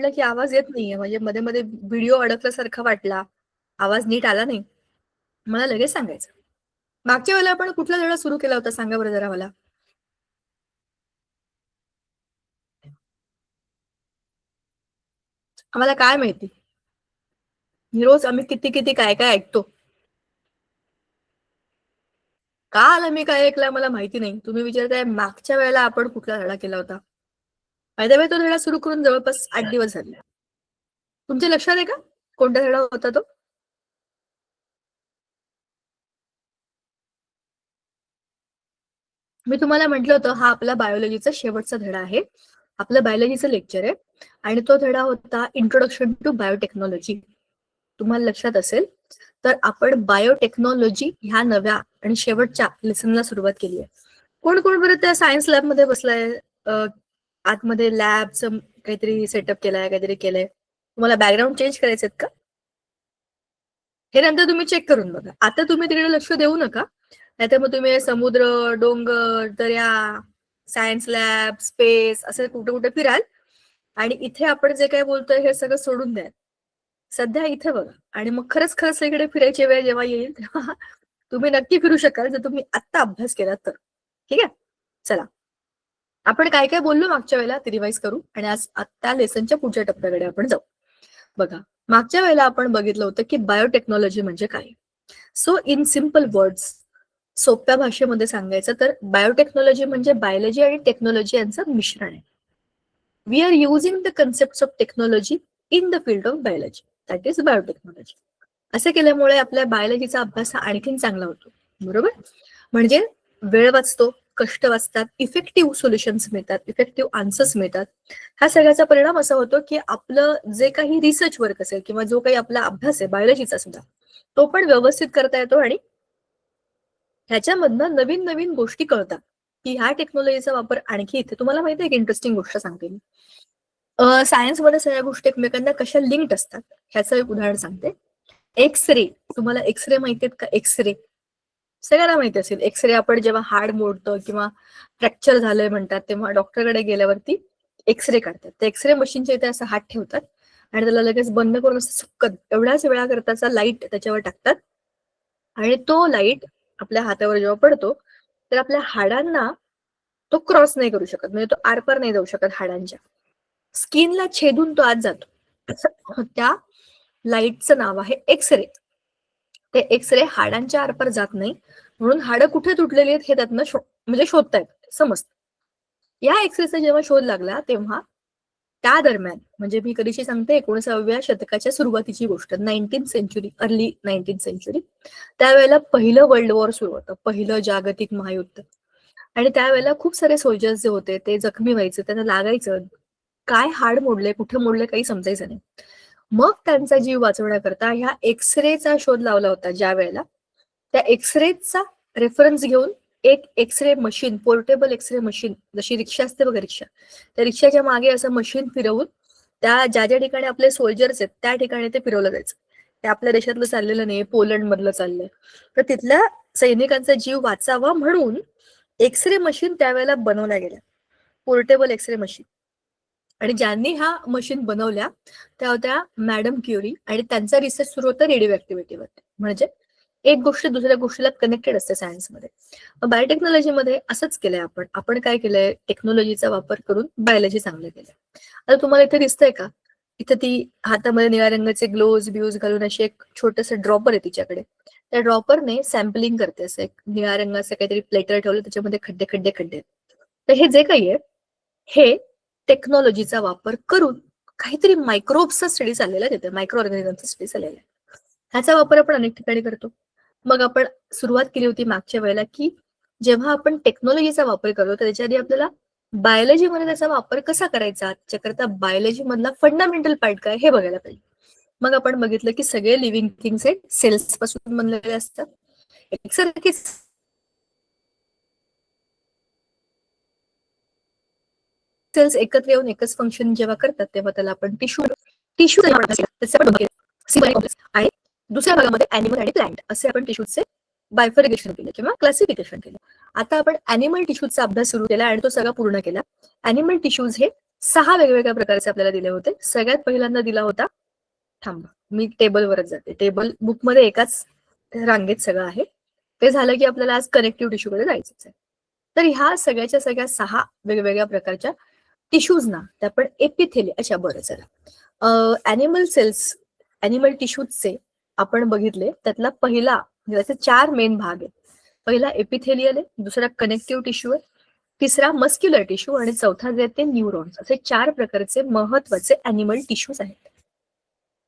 म्हटलं की आवाज येत नाहीये, म्हणजे मध्ये मध्ये व्हिडिओ अडकल्यासारखा वाटला, आवाज नीट आला नाही, मला लगेच सांगायचं. मागच्या वेळेला आपण कुठला धडा सुरू केला होता सांगा बरं जरा मला. आम्हाला काय माहिती, रोज आम्ही किती किती काय काय ऐकतो. का आला मी काय ऐकलं मला माहिती नाही. तुम्ही विचारताय मागच्या वेळेला आपण कुठला धडा केला होता. बाय द वे तो धडा सुरू करून जवळपास 8 दिवस झाले. तुमच्या लक्षात आहे का कोणता धडा होता तो? मी तुम्हाला म्हटलं होतं हा आपला बायोलॉजीचा शेवटचा धडा आहे. आपलं बायोलॉजीचं लेक्चर आहे आणि तो धडा होता इंट्रोडक्शन टू बायोटेक्नॉलॉजी. तुम्हाला लक्षात असेल तर आपण बायोटेक्नॉलॉजी ह्या नव्या आणि शेवटच्या लेसनला सुरुवात केली आहे. कोण कोण बरं त्या सायन्स लॅबमध्ये बसलाय, आतमध्ये लॅबचं काहीतरी सेटअप केलाय, काहीतरी केलंय. तुम्हाला बॅकग्राऊंड चेंज करायचे का? हे नंतर तुम्ही चेक करून बघा. आता तुम्ही तिकडे लक्ष देऊ नका, नाहीतर मग तुम्ही समुद्र, डोंगर, दर्या, सायन्स लॅब, स्पेस असं कुठे कुठे फिराल आणि इथे आपण जे काही बोलतोय हे सगळं सोडून द्या. सध्या इथे बघा आणि मग खरंच खरंच इकडे फिरायची वेळ जेव्हा येईल तेव्हा तुम्ही नक्की फिरू शकाल जर तुम्ही आत्ता अभ्यास केला तर. ठीक आहे, चला आपण काय काय बोललो मागच्या वेळेला ते रिवाइज करू आणि आज आत्ता लेसनच्या पुढच्या टप्प्याकडे आपण जाऊ. बघा, मागच्या वेळेला आपण बघितलं होतं की बायोटेक्नॉलॉजी म्हणजे काय. सो इन सिम्पल वर्ड्स, सोप्या भाषेमध्ये सांगायचं तर बायोटेक्नॉलॉजी म्हणजे बायोलॉजी आणि टेक्नॉलॉजी यांचं मिश्रण आहे. We are using the concept of technology in the field of biology, that is biotechnology. असं केल्यामुळे आपल्या बायोलॉजीचा अभ्यास हा आणखीन चांगला होतो, बरोबर. म्हणजे वेळ वाचतो, कष्ट वाचतात, इफेक्टिव्ह सोल्युशन्स मिळतात, इफेक्टिव्ह आन्सर्स मिळतात. हा सगळ्याचा परिणाम असा होतो की आपलं जे काही रिसर्च वर्क असेल किंवा जो काही आपला अभ्यास आहे बायोलॉजीचा सुद्धा, तो पण व्यवस्थित करता येतो आणि ह्याच्यामधनं नवीन नवीन गोष्टी कळतात की ह्या टेक्नॉलॉजीचा वापर आणखी इथे. तुम्हाला माहिती आहे की इंटरेस्टिंग गोष्ट सांगते मी. सायन्समध्ये सगळ्या गोष्टी एकमेकांना कशा लिंक्ड असतात ह्याचं एक उदाहरण सांगते. एक्स-रे, तुम्हाला एक्स-रे माहिती आहेत का? एक्स-रे सगळ्यांना माहिती असेल. एक्स-रे आपण जेव्हा हाड मोडतं किंवा फ्रॅक्चर झालंय म्हणतात तेव्हा डॉक्टरकडे गेल्यावरती एक्स-रे काढतात. ते एक्स-रे मशीनच्या इथे असं हात ठेवतात आणि त्याला लगेच बंद करून असं सुक्कन एवढ्याच वेळा करताचा लाईट त्याच्यावर टाकतात आणि तो लाईट आपल्या हातावर जेव्हा पडतो तर आपल्या हाडांना तो क्रॉस नाही करू शकत, म्हणजे तो आरपार नाही जाऊ शकत हाडांच्या. स्किनला छेदून तो आत जातो. त्या लाईटचं नाव आहे एक्स-रे. ते एक्स-रे हाडांच्या आरपार जात नाही म्हणून हाडं कुठे तुटलेली आहेत हे त्यातनं म्हणजे शोधतायत, समजतं. या एक्स-रेचा जेव्हा शोध लागला तेव्हा त्या दरम्यान, म्हणजे मी कधीशी सांगते 19व्या शतकाच्या सुरुवातीची गोष्ट, 19th century, early 19th century. त्यावेळेला पहिलं वर्ल्ड वॉर सुरू होतं, पहिलं जागतिक महायुद्ध. आणि त्यावेळेला खूप सारे सोल्जर्स जे होते ते जखमी व्हायचे, त्यांना लागायचं, काय हाड मोडले, कुठे मोडले काही समजायचं नाही. मग त्यांचा जीव वाचवण्याकरता ह्या एक्स-रेचा शोध लावला होता. ज्या वेळेला त्या एक्स-रेचा रेफरन्स घेऊन एक X-ray machine, portable X-ray machine, जशी रिक्षा असते बघा रिक्षा, त्या रिक्षाच्या मागे असं मशीन फिरवून त्या ज्या ज्या ठिकाणी आपले सोल्जर्स आहेत त्या ठिकाणी ते फिरवलं जायचं. ते आपल्या देशातलं चाललेलं नाही, पोलंड मधलं चाललंय. तर तिथल्या सैनिकांचा जीव वाचावा म्हणून एक्स-रे मशीन त्यावेळेला बनवल्या गेल्या, पोर्टेबल एक्स-रे मशीन. आणि ज्यांनी ह्या मशीन बनवल्या त्या होत्या मॅडम क्युरी आणि त्यांचा रिसर्च सुरू होता रेडिओ ऍक्टिव्हिटीवरती. म्हणजे एक गोष्ट दुसऱ्या गोष्टीला कनेक्टेड असते सायन्समध्ये. बायोटेक्नॉलॉजीमध्ये असंच केलंय आपण. आपण काय केलंय, टेक्नॉलॉजीचा वापर करून बायोलॉजी चांगलं केलंय. आता तुम्हाला इथे दिसतंय का, इथे ती हातामध्ये निळ्या रंगाचे ग्लोव्ज ब्यूज घालून अशी एक छोटस ड्रॉपर आहे तिच्याकडे. त्या ड्रॉपरने सॅम्पलिंग करते, असं एक निळ्या रंगाचं काहीतरी प्लेटर ठेवलं त्याच्यामध्ये खड्डे खड्डे खड्डे. तर हे जे काही आहे हे टेक्नॉलॉजीचा वापर करून काहीतरी मायक्रोब्सचा स्टडी चाललेला आहे तिथे, मायक्रो ऑर्गॅनिझमचा स्टडी चाललेला आहे. ह्याचा वापर आपण अनेक ठिकाणी करतो. मग आपण सुरुवात केली होती मागच्या वेळेला की जेव्हा आपण टेक्नॉलॉजीचा वापर करतो तर त्याच्या आधी आपल्याला बायोलॉजीमध्ये त्याचा वापर कसा करायचा, त्याच्याकरता बायोलॉजी मधला फंडामेंटल पार्ट काय हे बघायला पाहिजे. मग आपण बघितलं की सगळे लिव्हिंग थिंग्स हे सेल्स पासून बनलेले असतात. एकसारखी सेल्स एकत्र येऊन एकच फंक्शन जेव्हा करतात तेव्हा त्याला आपण टिश्यू टिश्यू आणि दुसऱ्या भागामध्ये अॅनिमल आणि प्लांट असे आपण टिश्यूचे बायफर्गेशन केलं किंवा क्लासिफिकेशन केलं. आता आपण अॅनिमल टिश्यूचा अभ्यास सुरू केला आणि तो सगळा पूर्ण केला. अॅनिमल टिश्यूज हे 6 वेगवेगळ्या प्रकारचे आपल्याला दिले होते. सगळ्यात पहिल्यांदा दिला होता, थांबा मी टेबलवरच जाते. टेबल बुकमध्ये एकाच रांगेत सगळं आहे. ते झालं की आपल्याला आज कनेक्टिव्ह टिश्यूकडे जायचंच आहे. तर ह्या सगळ्याच्या सगळ्या 6 वेगवेगळ्या प्रकारच्या टिश्यूज ना, ते आपण एपिथेलियल, अच्छा बरं चला. ॲनिमल सेल्स, ॲनिमल टिश्यूजचे आपण बघितले. त्यातला पहिला, त्याचे 4 मेन भाग आहेत. पहिला एपिथेलियल आहे, दुसरा कनेक्टिव्ह टिश्यू आहे, तिसरा मस्क्युलर टिश्यू आणि चौथा जे ते न्यूरॉन्स. असे 4 प्रकारचे महत्वाचे ॲनिमल टिश्यूज आहेत.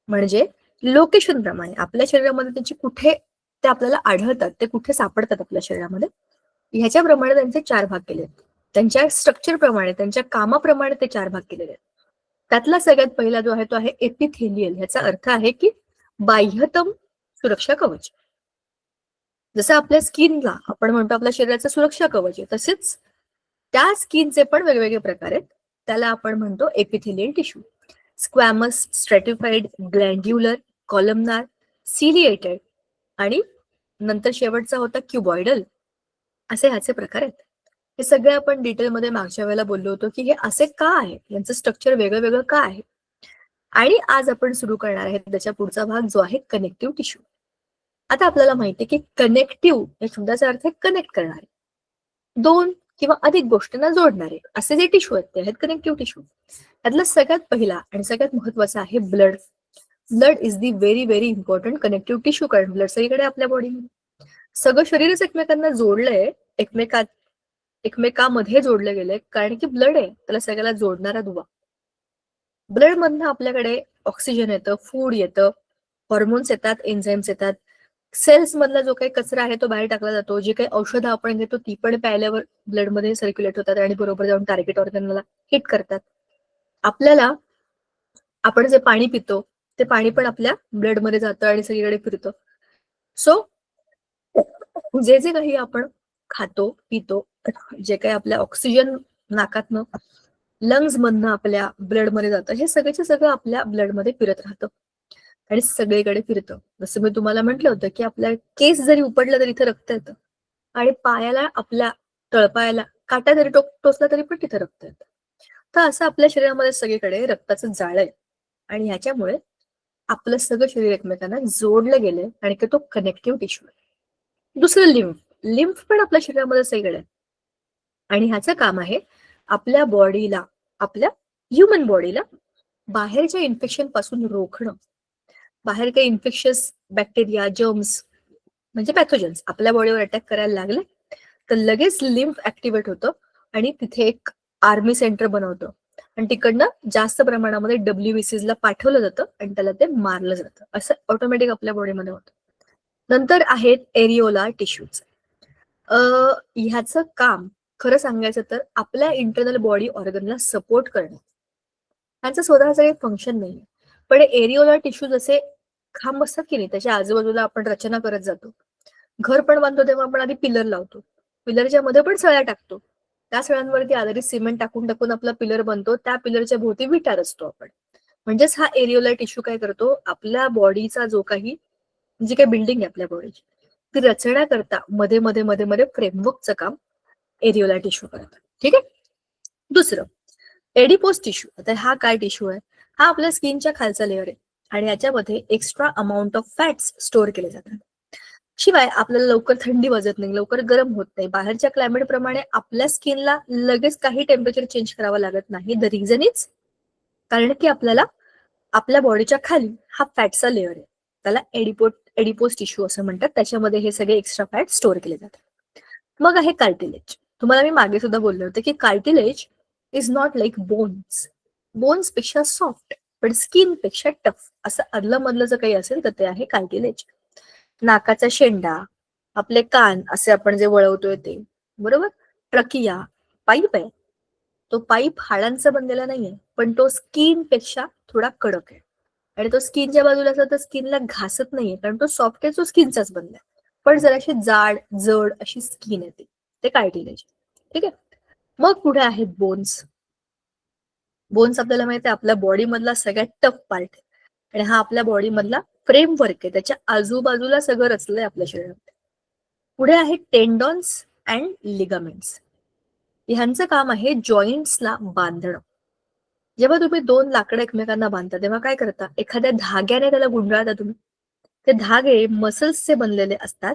म्हणजे लोकेशन प्रमाणे आपल्या शरीरामध्ये त्याची कुठे ते आपल्याला आढळतात, ते कुठे सापडतात आपल्या शरीरामध्ये, ह्याच्याप्रमाणे त्यांचे 4 भाग केले आहेत. त्यांच्या स्ट्रक्चर प्रमाणे, त्यांच्या कामाप्रमाणे ते 4 भाग केलेले आहेत. त्यातला सगळ्यात पहिला जो आहे तो आहे एपिथेलियल. ह्याचा अर्थ आहे की बाह्यतम सुरक्षा कवच. जसं आपल्या स्किनला आपण म्हणतो आपल्या शरीराचं सुरक्षा कवच आहे, तसेच त्या स्किनचे पण वेगवेगळे प्रकार आहेत. त्याला आपण म्हणतो epithelial tissue. Squamous, stratified, glandular, columnar, ciliated आणि नंतर शेवटचा होता क्युबॉइडल. असे ह्याचे प्रकार आहेत. हे सगळे आपण डिटेलमध्ये मागच्या वेळेला बोललो होतो की हे असे का आहे, यांचं स्ट्रक्चर वेगळं वेगळं का आहे. आणि आज आपण सुरू करणार आहे त्याच्या पुढचा भाग जो आहे कनेक्टिव्ह टिश्यू. आता आपल्याला माहिती आहे की कनेक्टिव्ह या शब्दाचा अर्थ आहे कनेक्ट करणारे, 2 किंवा अधिक गोष्टींना जोडणारे असे जे टिश्यू आहेत ते आहेत कनेक्टिव्ह टिश्यू. त्यातला सगळ्यात पहिला आणि सगळ्यात महत्वाचा आहे blood. Blood is the very very important connective tissue, कारण ब्लड सगळीकडे आपल्या बॉडीमध्ये. सगळं शरीरच एकमेकांना जोडलंय, एकमेकामध्ये जोडले गेले, कारण की ब्लड आहे त्याला सगळ्याला जोडणारा दुवा. ब्लड मधनं आपल्याकडे ऑक्सिजन येतं, फूड येतं, हॉर्मोन्स येतात, एन्झाईम्स येतात. सेल्स मधला जो काही कचरा आहे तो बाहेर टाकला जातो. जे काही औषधं आपण घेतो ती पण प्यायल्यावर ब्लडमध्ये सर्क्युलेट होतात आणि बरोबर जाऊन टार्गेट ऑर्गनला हिट करतात. आपल्याला, आपण जे पाणी पितो ते पाणी पण आपल्या ब्लडमध्ये जातं आणि सगळीकडे फिरतं. सो जे जे काही आपण खातो पितो, जे काही आपल्या ऑक्सिजन नाकातनं लंग्स मधनं आपल्या ब्लडमध्ये जातं, हे सगळ्याच्या सगळं आपल्या ब्लडमध्ये फिरत राहतं आणि सगळीकडे फिरतं. जसं मी तुम्हाला म्हटलं होतं की आपल्या केस जरी उपडला तरी इथं रक्त येतं आणि पायाला, आपल्या तळपायाला काटा जरी टोचला तरी पण तिथं रक्त येतं. तर असं आपल्या शरीरामध्ये सगळीकडे रक्ताचं जाळं आहे आणि ह्याच्यामुळे आपलं सगळं शरीर एकमेकांना जोडलं गेलंय आणि तो कनेक्टिव्ह टिश्यू आहे. दुसरं लिम्फ. लिम्फ पण आपल्या शरीरामध्ये सगळीकडे आहे आणि ह्याचं काम आहे आपल्या बॉडीला, आपल्या ह्युमन बॉडीला बाहेरच्या इन्फेक्शन पासून रोखणं. बाहेर काही इन्फेक्शियस बॅक्टेरिया, जर्म्स म्हणजे पॅथोजन्स आपल्या बॉडीवर अटॅक करायला लागले तर लगेच लिम्फ ऍक्टिव्हेट होतं आणि तिथे एक आर्मी सेंटर बनवतं आणि तिकडनं जास्त प्रमाणामध्ये WBCs ला पाठवलं जातं आणि त्याला ते मारलं जातं. असं ऑटोमॅटिक आपल्या बॉडीमध्ये होतं. नंतर आहेत एरिओला टिश्यूज. ह्याचं काम खरं सांगायचं तर आपल्या इंटरनल बॉडी ऑर्गनला सपोर्ट करणं. ह्याचं स्वतःचं काही फंक्शन नाही. पण एरिओला टिश्यूज असे खांब असतात की नाही, त्याच्या आजूबाजूला आपण रचना करत जातो. घर पण बांधतो तेव्हा आपण आधी पिलर लावतो, पिलरच्या मध्ये पण सळ्या टाकतो, त्या सळ्यांवरती आधारित सिमेंट टाकून टाकून आपला पिलर बनतो, त्या पिलरच्या भोवती विटा रचतो आपण. म्हणजेच हा एरिओला टिश्यू काय करतो, आपल्या बॉडीचा जो काही, जी काही बिल्डिंग आहे आपल्या बॉडीची ती रचण्याकरता मध्ये मध्ये मध्ये मध्ये फ्रेमवर्कचं काम एरिओला टिश्यू करतात. ठीक आहे. दुसरं एडिपोस टिश्यू. आता हा काय टिश्यू आहे, हा आपल्या स्किनच्या खालचा लेअर आहे आणि याच्यामध्ये extra amount of fats store केले जातात. शिवाय आपल्याला लवकर थंडी वाजत नाही, लवकर गरम होत नाही. बाहेरच्या क्लायमेट प्रमाणे आपल्या स्किनला लगेच काही टेम्परेचर चेंज करावं लागत नाही. द रिझन इज, कारण की आपल्याला आपल्या बॉडीच्या खाली हा फॅटचा लेअर आहे, त्याला एडिपोस टिश्यू असं म्हणतात. त्याच्यामध्ये हे सगळे एक्स्ट्रा फॅट स्टोअर केले जातात. मग आहे कार्टिलेज. तुम्हाला मी मागे सुद्धा बोलले होते की cartilage is not like bones. Bones पेक्षा सॉफ्ट पण स्किन पेक्षा टफ, असं अदलं मधलं जर काही असेल तर ते आहे कार्टिलेज. नाकाचा शेंडा, आपले कान असे आपण जे वळवतोय ते, बरोबर. ट्रकिया पाईप आहे, तो पाईप हाडांचा बनलेला नाहीये, पण तो स्किन पेक्षा थोडा कडक आहे आणि तो स्किनच्या बाजूला असला तर स्किनला घासत नाहीये, कारण तो सॉफ्ट आहे, तो स्किनचाच बनलाय. पण जराशी जाड जड अशी स्किन येते, ते कार्टिलेज. ठीक आहे. मग पुढे आहेत बोन्स. बोन्स आपल्याला माहिती आहे आपल्या बॉडी मधला सगळ्यात टफ पार्ट आहे आणि हा आपल्या बॉडी मधला फ्रेमवर्क आहे, त्याच्या आजूबाजूला सगळं रचलंय आपल्या शरीरात. पुढे आहे टेंडॉन्स अँड लिगामेंट्स. ह्यांचं काम आहे जॉईंट्सला बांधणं. जेव्हा तुम्ही दोन लाकडं एकमेकांना बांधता तेव्हा काय करता, एखाद्या धाग्याने त्याला गुंडाळता तुम्ही. ते धागे मसल्सचे बनलेले असतात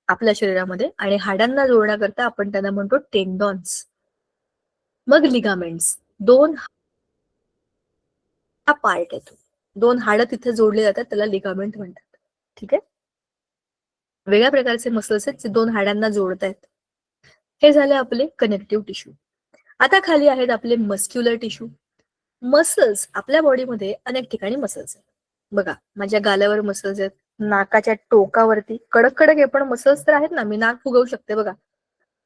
आपल्या शरीरामध्ये आणि हाडांना जोडण्याकरता आपण त्यांना म्हणतो टेंडॉन्स, मग लिगामेंट्स. दोन हा पार्ट येतो. दोन हाडं तिथे जोडले जातात, त्याला लिगामेंट म्हणतात. ठीक आहे. वेगळ्या प्रकारचे मसल्स आहेत जे दोन हाडांना जोडतायत. हे झाले आपले कनेक्टिव्ह टिश्यू. आता खाली आहेत आपले मस्क्युलर टिश्यू. मसल्स आपल्या बॉडीमध्ये अनेक ठिकाणी मसल्स आहेत. बघा, माझ्या गालावर मसल्स आहेत, नाकाच्या टोकावरती कडक कडक आहे पण मसल्स तर आहेत ना, मी नाक फुगवू शकते बघा.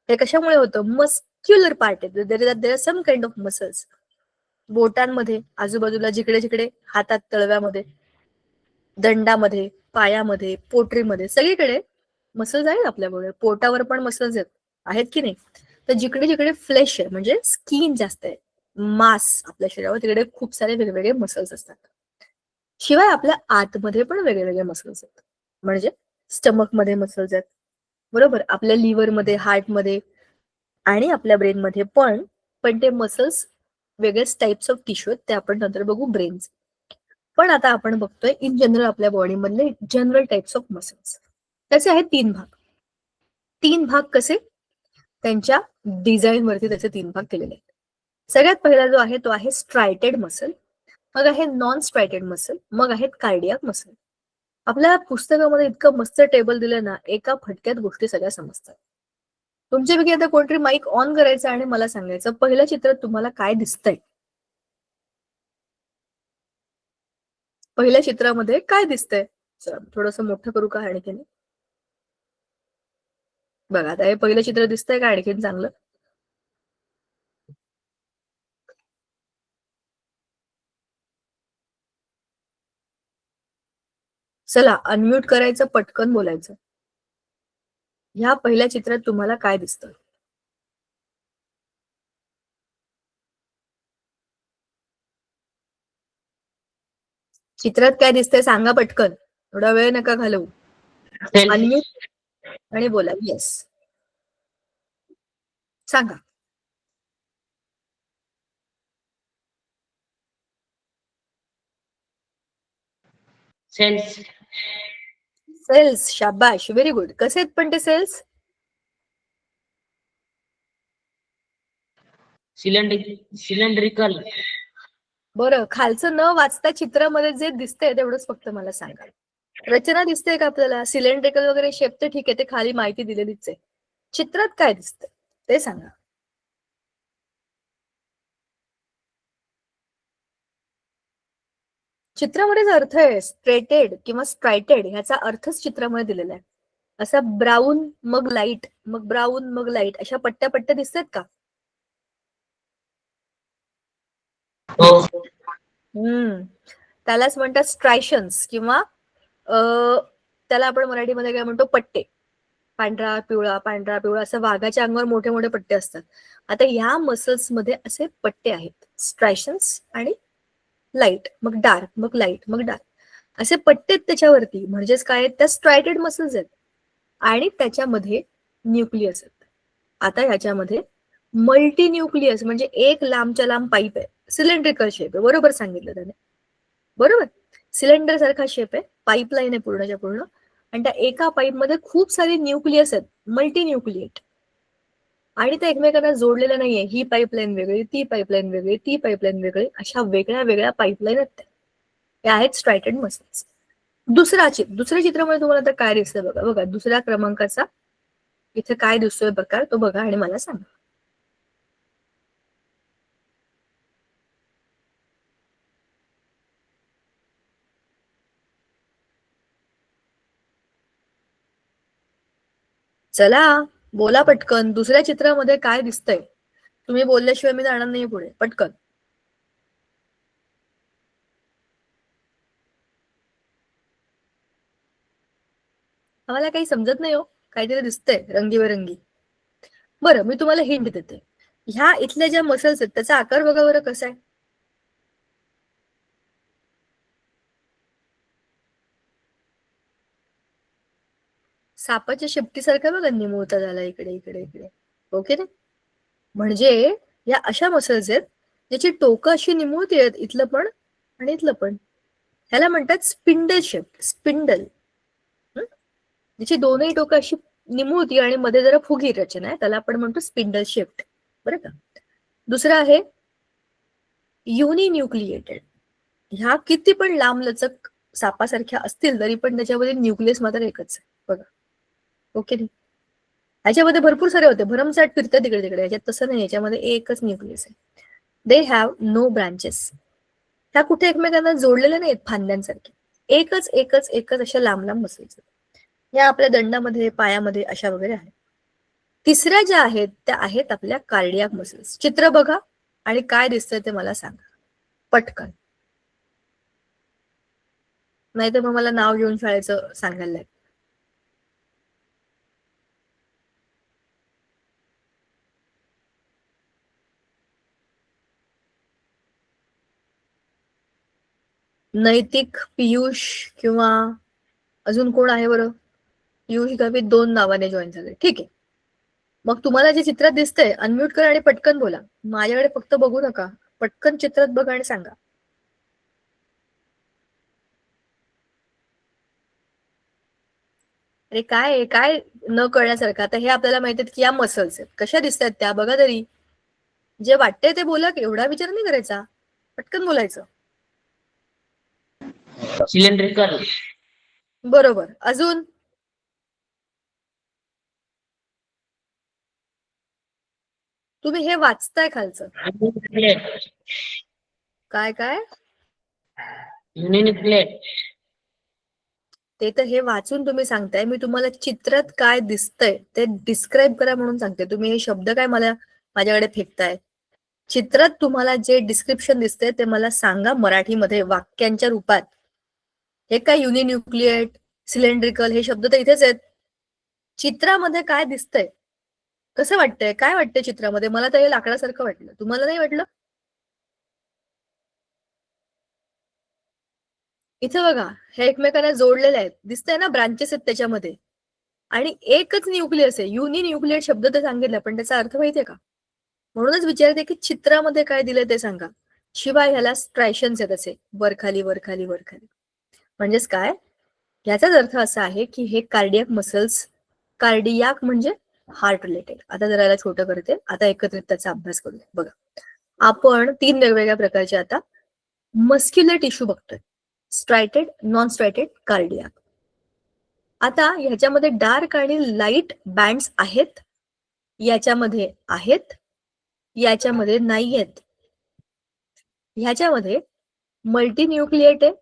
हे कशामुळे होतं? मस्क्युलर पार्ट आहे, there are some kind of muscles. बोटांमध्ये, आजूबाजूला, जिकडे जिकडे, हातात, तळव्यामध्ये, दंडामध्ये, पायामध्ये, पोटरीमध्ये, सगळीकडे मसल्स आहेत आपल्या बॉडीवर. पोटावर पण मसल्स आहेत की नाही? तर जिकडे जिकडे फ्लेश आहे म्हणजे स्किन जास्त आहे, मास आपल्या शरीरावर, तिकडे खूप सारे वेगवेगळे मसल्स असतात. शिवाय आपल्या आतमध्ये पण वेगवेगळे मसल्स आहेत. म्हणजे स्टमक मध्ये मसल्स आहेत, बरोबर, आपल्या लिव्हरमध्ये, हार्टमध्ये आणि आपल्या ब्रेनमध्ये पण. पण ते मसल्स वेगळेच टाइप्स ऑफ टिश्यू आहेत, ते आपण नंतर बघू ब्रेन्स. पण आता आपण बघतोय इन जनरल आपल्या बॉडीमधले जनरल टाइप्स ऑफ मसल्स. त्याचे आहेत तीन भाग. तीन भाग कसे? त्यांच्या डिझाईन वरती त्याचे तीन भाग केलेले आहेत. सगळ्यात पहिला जो आहे तो आहे स्ट्रायटेड मसल, मग आहे नॉन स्ट्रायटेड मसल, मग आहेत कार्डियाक मसल. आपल्या पुस्तकामध्ये इतकं मस्त टेबल दिलं ना, एका फटक्यात गोष्टी सगळ्या समजतात. तुमच्यापैकी आता कोणतरी माईक ऑन करायचं आणि मला सांगायचं पहिल्या चित्रात तुम्हाला काय दिसतंय. पहिल्या चित्रामध्ये काय दिसतंय? थोडस मोठं करू का आणखीन? बघा, आता हे पहिलं चित्र दिसतंय का आणखीन चांगलं? चला, अनम्यूट करायचं, पटकन बोलायचं. ह्या पहिल्या चित्रात तुम्हाला काय दिसतं? चित्रात काय दिसतंय सांगा पटकन, थोडा वेळ नका घालवू. अनम्यूट आणि बोला. येस, सांगा. सेल्स. सेल्स, शाबाश, व्हेरी गुड. कसे आहेत पण ते सेल्स? सिलेंड्रिकल. बरं, खालचं न वाचता चित्रामध्ये जे दिसतंय तेवढंच फक्त मला सांगा. रचना दिसते का आपल्याला? सिलेंड्रिकल वगैरे शेप तर ठीक आहे, ते खाली माहिती दिलेलीच आहे. चित्रात काय दिसतंय ते सांगा. चित्रामध्येच अर्थ आहे. स्ट्रेटेड किंवा स्ट्रायटेड ह्याचा अर्थच चित्रामध्ये दिलेला आहे. असा ब्राऊन मग लाईट, मग ब्राऊन मग लाईट, अशा पट्ट्या पट्ट्या दिसतात का? त्यालाच म्हणतात स्ट्रायशन्स किंवा त्याला आपण मराठीमध्ये काय म्हणतो, पट्टे. पांढरा पिवळा, पांढरा पिवळा, असं वाघाच्या अंगावर मोठे मोठे पट्टे असतात. आता ह्या मसल्स मध्ये असे पट्टे आहेत, स्ट्रायशन्स आणि लाईट, मग डार्क, मग लाईट, मग डार्क, असे पट्टे आहेत त्याच्यावरती. म्हणजेच काय आहेत? त्या स्ट्रायटेड मसल्स आहेत आणि त्याच्यामध्ये न्यूक्लियस आहेत. आता ह्याच्यामध्ये मल्टी न्यूक्लियस म्हणजे एक लांबच्या लांब पाईप आहे, सिलेंड्रिकल शेप आहे, बरोबर सांगितलं त्याने, बरोबर. सिलेंडर सारखा शेप आहे, पाईपलाईन आहे पूर्णच्या पूर्ण, आणि त्या एका पाईप मध्ये खूप सारे न्यूक्लियस आहेत, मल्टी न्यूक्लिएट, आणि त्या एकमेकांना जोडलेल्या नाहीये. ही पाईपलाईन वेगळी, ती पाईपलाईन वेगळी, ती पाईपलाईन वेगळी, अशा वेगळ्या वेगळ्या पाईपलाईन आहेत त्या आहेत स्ट्रायटेड मसल्स. दुसऱ्या चित्रामध्ये तुम्हाला आता काय दिसतंय बघा. बघा, दुसऱ्या क्रमांकाचा इथे काय दिसतोय प्रकार तो बघा आणि मला सांगा. चला, बोला पटकन, दुसऱ्या चित्रामध्ये काय दिसतंय? तुम्ही बोलल्याशिवाय मी जाणार नाही पुढे, पटकन. आम्हाला काही समजत नाही हो, काहीतरी दिसतंय रंगीबेरंगी. बरं, मी तुम्हाला हिंट देते. ह्या इथल्या ज्या मसल्स आहेत त्याचा आकार बघा बरं कसा आहे. सापाच्या शेपटीसारखा बघा, निमुळता झाला इकडे इकडे इकडे, ओके ना? म्हणजे या अशा मसल्स आहेत ज्याची टोकं अशी निमुळती आहेत, इथलं पण आणि इथलं पण, ह्याला म्हणतात स्पिंडल शेप. स्पिंडल, ज्याची दोनही टोकं अशी निमुळती आणि मध्ये जरा फुगी रचना आहे, त्याला आपण म्हणतो स्पिंडल शेप्ड. बरं का. दुसरं आहे युनिन्यूक्लिएटेड. ह्या किती पण लांब लचक सापासारख्या असतील तरी पण त्याच्यामध्ये न्यूक्लियस मात्र एकच आहे. बघा, ओके नाही. ह्याच्यामध्ये भरपूर सारे होते, भरमसाठ फिरतात तिकडे तिकडे. ह्याच्यात तसं नाही, याच्यामध्ये एकच न्यूक्लियस आहे. They have no branches. ह्या कुठे एकमेकांना जोडलेल्या नाहीत फांद्यांसारखे, एकच एकच एकच अशा लांब लांब मसल्स. या आपल्या दंडामध्ये, पायामध्ये अशा वगैरे आहेत. तिसऱ्या ज्या आहेत त्या आहेत आपल्या कार्डियाक मसल्स. चित्र बघा आणि काय दिसतंय ते मला सांगा पटकन, नाही तर मग मला नाव घेऊन शाळेचं सांगायला लागेल. नैतिक, पियुष किंवा अजून कोण आहे बरं? पियुष गावित 2 नावाने जॉईन झाले. ठीक आहे, मग तुम्हाला जे चित्रात दिसतंय अनम्यूट करा आणि पटकन बोला. माझ्याकडे फक्त बघू नका, पटकन चित्रात बघा आणि सांगा. अरे काय काय न कळण्यासारखं. आता हे आपल्याला माहिती आहेत की या मसल्स आहेत, कशा दिसतात त्या बघा तरी. जे वाटतंय ते बोला, एवढा विचार नाही करायचा, पटकन बोलायचं. सिलेंड्रिकल. बरोबर. अजून? तुम्ही हे वाचताय खालचं युनिन्यूक्लिएट. काय काय? युनिन्यूक्लिएट. ते तर हे वाचून तुम्ही सांगताय, मी तुम्हाला चित्रात काय दिसतंय ते डिस्क्राईब करा म्हणून सांगते. तुम्ही हे शब्द काय माझ्याकडे फेकताय. चित्रात तुम्हाला जे डिस्क्रिप्शन दिसतंय ते मला सांगा मराठीमध्ये वाक्यांच्या रूपात. हे काय युनिन्यूक्लिएट, सिलेंड्रिकल हे शब्द तर इथेच आहेत. चित्रामध्ये काय दिसतंय, कसं वाटतंय, काय वाटतंय चित्रामध्ये? मला तर हे लाकडासारखं वाटलं, तुम्हाला नाही वाटलं? इथं बघा, हे एकमेकांना जोडलेले आहेत, दिसतंय ना, ब्रांचेस आहेत त्याच्यामध्ये, आणि एकच न्यूक्लियस आहे. युनिन्यूक्लिएट शब्द तर सांगितलं, पण त्याचा अर्थ माहितीये का? म्हणूनच विचारते की चित्रामध्ये काय दिलं ते सांगा. शिवाय ह्याला स्ट्रायशन्स आहेत असे, वरखाली वरखाली वरखाली. म्हणजेच काय, याचाच अर्थ असा आहे की हे कार्डियाक मसल्स, कार्डियाक म्हणजे हार्ट रिलेटेड. आता जरा याला छोटं करते, आता एकत्रित त्याचा अभ्यास करूया. बघा, आपण 3 वेगवेगळ्या प्रकारचे आता मस्क्युलर टिश्यू बघतोय. स्ट्रायटेड, नॉन स्ट्रायटेड, कार्डियाक. आता ह्याच्यामध्ये डार्क आणि लाईट बँड्स आहेत, याच्यामध्ये आहेत, याच्यामध्ये नाहीयेत. ह्याच्यामध्ये मल्टीन्यूक्लिएट आहे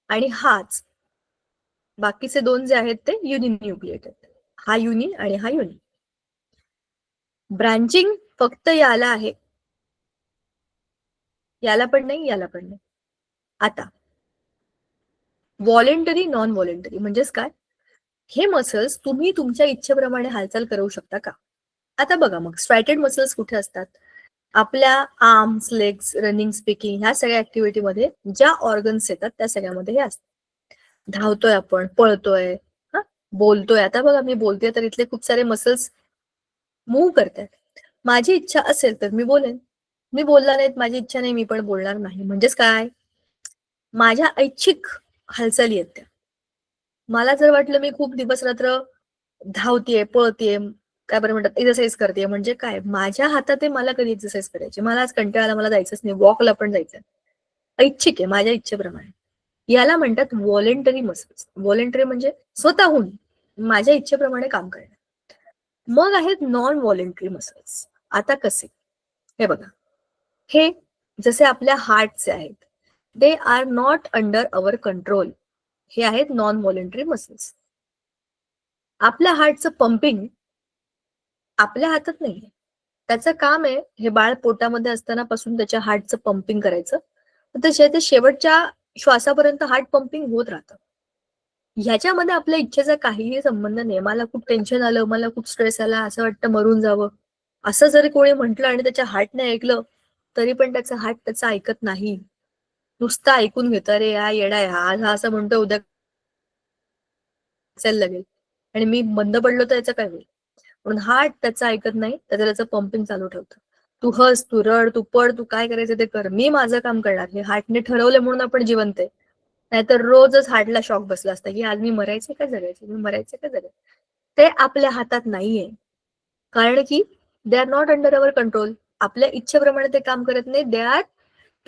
आणि हाच, बाकीचे 2 जे आहेत ते युनिन्यूक्लिएट आहेत. हा युनि आणि हा युनि. ब्रांचिंग फक्त याला आहे, याला पण नाही, याला पण नाही. आता व्हॉलेंटरी, नॉन व्हॉलेंटरी म्हणजेच काय, हे मसल्स तुम्ही तुमच्या इच्छेप्रमाणे हालचाल करू शकता का? आता बघा, मग स्ट्रायटेड मसल्स कुठे असतात? आपल्या आर्म्स, लेग्स, रनिंग, स्पीकिंग ह्या सगळ्या ऍक्टिव्हिटीमध्ये ज्या ऑर्गन्स येतात त्या सगळ्यामध्ये हे असतात. धावतोय आपण, पळतोय, हा, बोलतोय. आता बघा, मी बोलते तर इथले खूप सारे मसल्स मूव्ह करतात. माझी इच्छा असेल तर मी बोलेन, मी बोलणार नाहीत, माझी इच्छा नाही, मी पण बोलणार नाही. म्हणजेच काय, माझ्या ऐच्छिक हालचाली आहेत त्या. मला जर वाटलं मी खूप दिवस रात्र धावतीये, पळतीये, काय बरं म्हणतात, एक्सरसाइज करते, म्हणजे काय, माझ्या हातात आहे मला कधी एक्सरसाइज करायची. मला आज कंटाळा आला, मला जायचंच नाही, वॉकला पण जायचं, ऐच्छिक आहे, माझ्या इच्छेप्रमाणे. याला म्हणतात व्हॉलेंटरी मसल्स. व्हॉलेंटरी म्हणजे स्वतःहून माझ्या इच्छेप्रमाणे काम करणं. मग आहेत नॉन व्हॉलेंटरी मसल्स. आता कसे, हे बघा, हे जसे आपल्या हार्टचे आहेत, they are not under our control. हे आहेत नॉन व्हॉलेंटरी मसल्स. आपल्या हार्टचं पंपिंग आपल्या हातात नाहीये. त्याचं काम आहे, हे बाळ पोटामध्ये असताना पासून त्याच्या हार्टचं पंपिंग करायचं, तर ते शेवटच्या श्वासापर्यंत हार्ट पंपिंग होत राहतं. ह्याच्यामध्ये आपल्या इच्छेचा काहीही संबंध नाही. मला खूप टेन्शन आलं, मला खूप स्ट्रेस आला, असं वाटतं मरून जावं, असं जरी कोणी म्हटलं आणि त्याच्या हार्टने ऐकलं तरी पण त्याचं हार्ट त्याचं ऐकत नाही. नुसतं ऐकून घेतं, अरे हा येडा आहे, आज हा असं म्हणतो, उद्या असायला लागेल आणि मी बंद पडलो तर याचं काय होईल. म्हणून हार्ट त्याचं ऐकत नाही, तर त्याचं पंपिंग चालू ठेवतं. तू हस, तू रड, तू पड, तू काय करायचं ते कर, मी माझं काम करणार. हे हार्टने ठरवलं म्हणून आपण जिवंत आहे. नाहीतर रोजच हार्टला शॉक बसला असता की आज मी मरायचे का जगायचे, मी मरायचे का जगायचे. ते आपल्या हातात नाहीये, कारण की they are not under our control. आपल्या इच्छेप्रमाणे ते काम करत नाही. They are